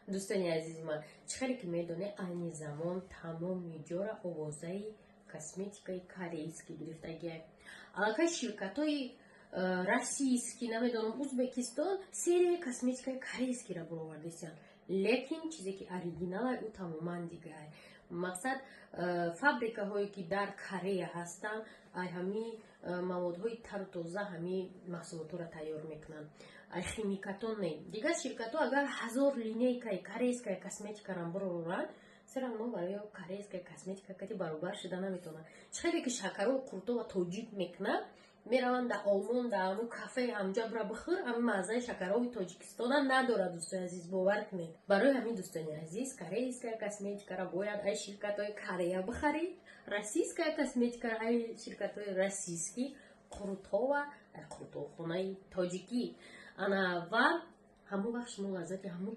دوستانی عزیز من، چخیلی که میدونه این زمان تمام جورا آوازهای کسمتیکای корейські گرفتگی. علاقه شرکت های روسیسکی نمیدونم ازبکستان سری کسمتیکای корейські را برآورده‌اند. لیکن چیزی که اوریجینال او تماما دیگه. مقصد فابریکه هایی که در کره هستند ای همی موادهای تر و تازه همی محصولات را تیار میکنن. ای خیمیکاتون نه. دیگه شرکت ها اگر 1000 لینیکای корейська کسمتیکا را برآورند все равно برای корейська کسمتیکا کتی برابر شده نمیتونه. چخیلی که شکر و قورتو و تاجیک میکنه میروند در آلمان در همون کافه همجا برا بخور اما مزه شکرهای تاجیکستان نداره. دوستان عزیز باور کنید. برای همین دوستان عزیز корейська کسمتیکا را باید ای شرکت های کره بخرید. روسیسکا کسمتیکا را ای شرکت های روسیسکی قورتو و قورتو خونه تاجیکی انا و همون وقت شما لذت همون